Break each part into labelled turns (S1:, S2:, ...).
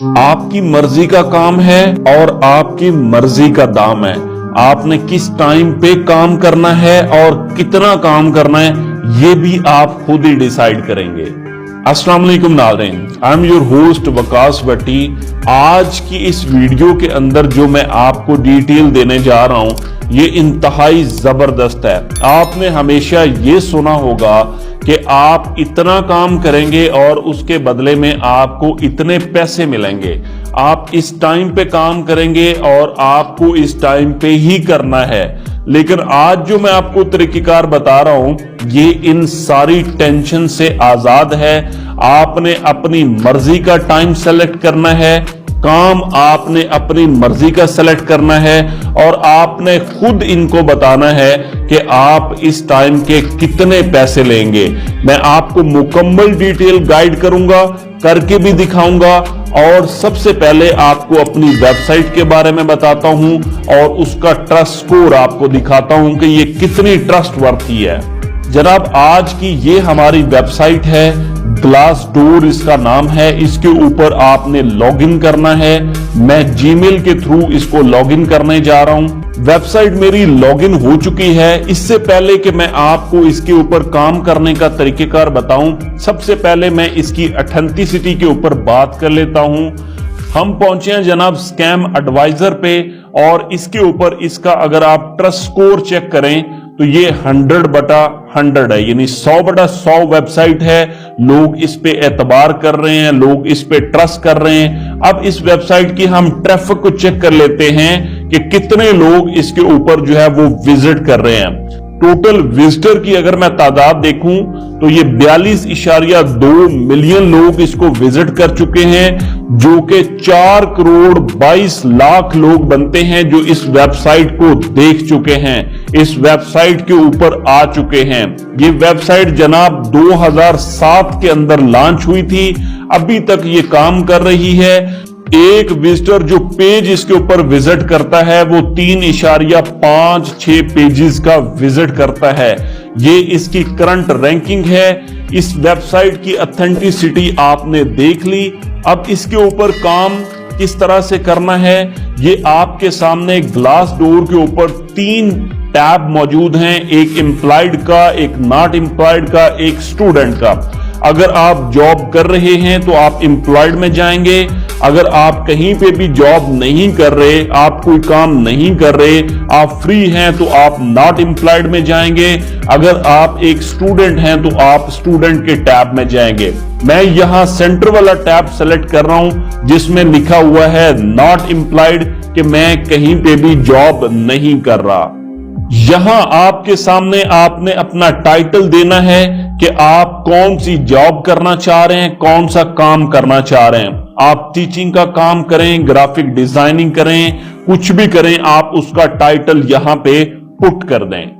S1: आपकी मर्जी का काम है और आपकी मर्जी का दाम है। आपने किस टाइम पे काम करना है और कितना काम करना है, ये भी आप खुद ही डिसाइड करेंगे। अस्सलाम वालेकुम नाज़रीन, I am your host Waqas Bhatti. आज की इस वीडियो के अंदर जो मैं आपको डिटेल देने जा रहा हूं, ये इंतहाई जबरदस्त है। आपने हमेशा ये सुना होगा कि आप इतना काम करेंगे और उसके बदले में आपको इतने पैसे मिलेंगे। आप इस टाइम पे काम करेंगे और आपको इस टाइम पे ही करना है। लेकिन आज जो मैं आपको तरीकेकार बता रहा हूं, ये इन सारी टेंशन से आजाद है। आपने अपनी मर्जी का टाइम सेलेक्ट करना है, काम आपने अपनी मर्जी का सेलेक्ट करना है और आपने खुद इनको बताना है कि आप इस टाइम के कितने पैसे लेंगे। मैं आपको मुकम्मल डिटेल गाइड करूंगा, करके भी दिखाऊंगा और सबसे पहले आपको अपनी वेबसाइट के बारे में बताता हूं और उसका ट्रस्ट स्कोर आपको दिखाता हूं कि ये कितनी ट्रस्टवर्थी है। जनाब, आज की ये हमारी वेबसाइट है, ग्लासडोर इसका नाम है। इसके ऊपर आपने लॉगिन करना है। मैं जीमेल के थ्रू इसको लॉगिन करने जा रहा हूं। वेबसाइट मेरी लॉगिन हो चुकी है। इससे पहले कि मैं आपको इसके ऊपर काम करने का तरीकेकार बताऊं, सबसे पहले मैं इसकी ऑथेंटिसिटी के ऊपर बात कर लेता हूं। हम पहुंचे हैं जनाब स्कैम एडवाइजर पे और इसके ऊपर इसका अगर आप ट्रस्ट स्कोर चेक करें तो ये 100/100 है, यानी 100/100 वेबसाइट है। लोग इस पे एतबार कर रहे हैं, लोग इस पे ट्रस्ट कर रहे हैं। अब इस वेबसाइट की हम ट्रैफिक को चेक कर लेते हैं कि कितने लोग इसके ऊपर जो है वो विजिट कर रहे हैं। टोटल विजिटर की अगर मैं तादाद देखूं तो ये 42.2 मिलियन लोग इसको विजिट कर चुके हैं, जो कि 4,22,00,000 लोग बनते हैं जो इस वेबसाइट को देख चुके हैं, इस वेबसाइट के ऊपर आ चुके हैं। ये वेबसाइट जनाब 2007 के अंदर लॉन्च हुई थी, अभी तक ये काम कर रही है। एक विजिटर जो पेज इसके ऊपर विजिट करता है वो 3.56 पेजेस का विजिट करता है। ये इसकी करंट रैंकिंग है। इस वेबसाइट की ऑथेंटिसिटी आपने देख ली। अब इसके ऊपर काम किस तरह से करना है, ये आपके सामने ग्लासडोर के ऊपर 3 टैब मौजूद हैं, एक एम्प्लॉयड का, एक नॉट एम्प्लॉयड का, एक स्टूडेंट का। अगर आप जॉब कर रहे हैं तो आप एम्प्लॉयड में जाएंगे। अगर आप कहीं पे भी जॉब नहीं कर रहे, आप कोई काम नहीं कर रहे, आप फ्री हैं तो आप नॉट एम्प्लॉयड में जाएंगे। अगर आप एक स्टूडेंट हैं तो आप स्टूडेंट के टैब में जाएंगे। मैं यहां सेंटर वाला टैब सेलेक्ट कर रहा हूं जिसमें लिखा हुआ है नॉट एम्प्लॉयड, कि मैं कहीं पे भी जॉब नहीं कर रहा। यहां आपके सामने आपने अपना टाइटल देना है कि आप कौन सी जॉब करना चाह रहे हैं, कौन सा काम करना चाह रहे हैं। आप टीचिंग का काम करें, ग्राफिक डिजाइनिंग करें, कुछ भी करें, आप उसका टाइटल यहां पे पुट कर दें।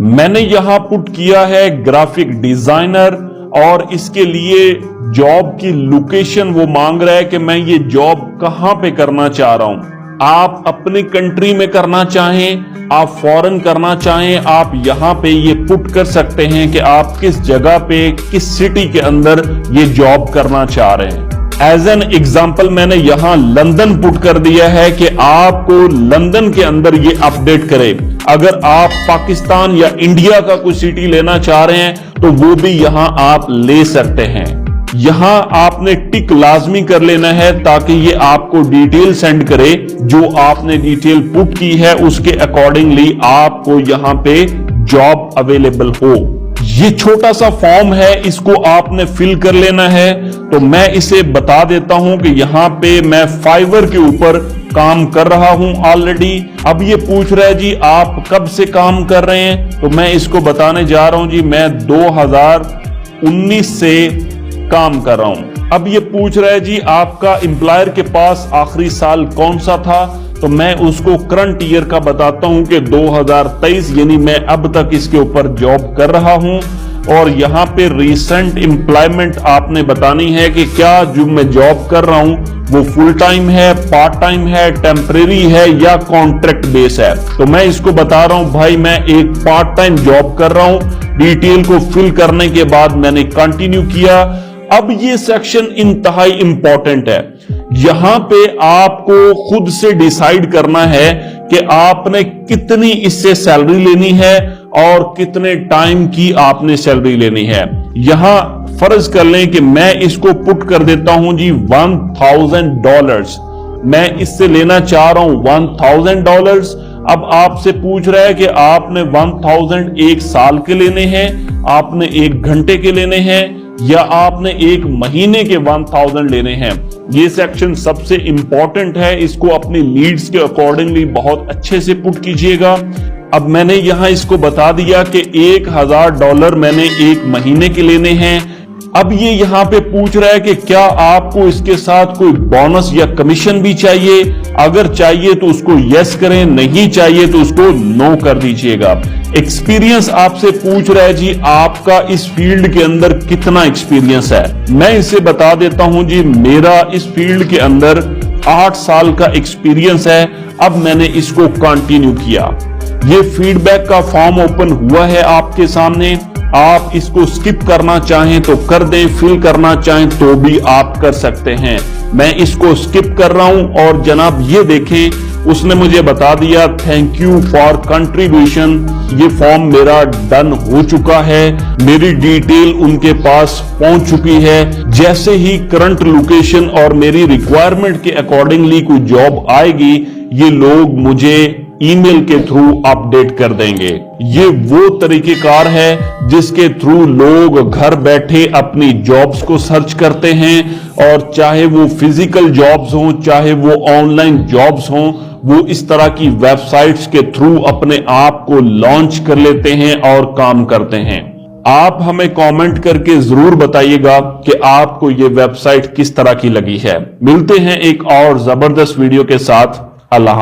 S1: मैंने यहां पुट किया है ग्राफिक डिजाइनर और इसके लिए जॉब की लोकेशन वो मांग रहा है कि मैं ये जॉब कहां पे करना चाह रहा हूं। आप अपनी कंट्री में करना चाहें, आप फॉरेन करना चाहें, आप यहां पे ये पुट कर सकते हैं कि आप किस जगह पे, किस सिटी के अंदर ये जॉब करना चाह रहे हैं। एज एन एग्जाम्पल मैंने यहां लंदन पुट कर दिया है कि आपको लंदन के अंदर ये अपडेट करे। अगर आप पाकिस्तान या इंडिया का कोई सिटी लेना चाह रहे हैं तो वो भी यहां आप ले सकते हैं। यहां आपने टिक लाजमी कर लेना है ताकि ये आपको डिटेल सेंड करे। जो आपने डिटेल पुट की है उसके अकॉर्डिंगली आपको यहां पे जॉब अवेलेबल हो। ये छोटा सा फॉर्म है, इसको आपने फिल कर लेना है। तो मैं इसे बता देता हूं कि यहां पे मैं फाइवर के ऊपर काम कर रहा हूं ऑलरेडी। अब ये पूछ रहा है जी आप कब से काम कर रहे हैं, तो मैं इसको बताने जा रहा हूं जी मैं 2019 से काम कर रहा हूं। अब ये पूछ रहा है जी आपका एम्प्लॉयर के पास आखिरी साल कौन सा था, तो मैं उसको करंट ईयर का बताता हूं कि 2023, यानी मैं अब तक इसके ऊपर जॉब कर रहा हूं। और यहां पे रिसेंट एम्प्लॉयमेंट आपने बतानी है कि क्या जो मैं जॉब कर रहा हूं वो फुल टाइम है, पार्ट टाइम है, टेम्परेरी है या कॉन्ट्रैक्ट बेस है। तो मैं इसको बता रहा हूं भाई मैं एक पार्ट टाइम जॉब कर रहा हूं। डिटेल को फिल करने के बाद मैंने कंटिन्यू किया। अब ये सेक्शन इंतहाई इंपॉर्टेंट है। यहां पे आपको खुद से डिसाइड करना है कि आपने कितनी इससे सैलरी लेनी है और कितने टाइम की आपने सैलरी लेनी है। यहां फर्ज कर लें कि मैं इसको पुट कर देता हूं जी $1000, मैं इससे लेना चाह रहा हूं $1000। अब आपसे पूछ रहा है कि आपने 1000 एक साल के लेने हैं, आपने 1 घंटे के लेने हैं, या आपने 1 महीने के 1000 लेने हैं। ये सेक्शन सबसे इंपॉर्टेंट है, इसको अपनी नीड्स के अकॉर्डिंगली बहुत अच्छे से पुट कीजिएगा। अब मैंने यहां इसको बता दिया कि $1000 मैंने 1 महीने के लेने हैं। अब ये यहां पे पूछ रहा है कि क्या आपको इसके साथ कोई बोनस या कमीशन भी चाहिए। अगर चाहिए तो उसको यस करें, नहीं चाहिए तो उसको नो कर दीजिएगा। एक्सपीरियंस आपसे पूछ रहा है जी आपका इस फील्ड के अंदर कितना एक्सपीरियंस है। मैं इसे बता देता हूं जी मेरा इस फील्ड के अंदर 8 साल का एक्सपीरियंस है। अब मैंने इसको कंटिन्यू किया। ये फीडबैक का फॉर्म ओपन हुआ है आपके सामने, आप इसको स्किप करना चाहें तो कर दें, फिल करना चाहें तो भी आप कर सकते हैं। मैं इसको स्किप कर रहा हूं और जनाब ये देखें उसने मुझे बता दिया थैंक यू फॉर कंट्रीब्यूशन। ये फॉर्म मेरा डन हो चुका है, मेरी डिटेल उनके पास पहुंच चुकी है। जैसे ही करंट लोकेशन और मेरी रिक्वायरमेंट के अकॉर्डिंगली कोई जॉब आएगी ये लोग मुझे ईमेल के थ्रू अपडेट कर देंगे। ये वो तरीकेकार है जिसके थ्रू लोग घर बैठे अपनी जॉब्स को सर्च करते हैं, और चाहे वो फिजिकल जॉब्स हों चाहे वो ऑनलाइन जॉब्स हों, वो इस तरह की वेबसाइट्स के थ्रू अपने आप को लॉन्च कर लेते हैं और काम करते हैं। आप हमें कमेंट करके जरूर बताइएगा कि आपको ये वेबसाइट किस तरह की लगी है। मिलते हैं एक और जबरदस्त वीडियो के साथ। अल्लाह।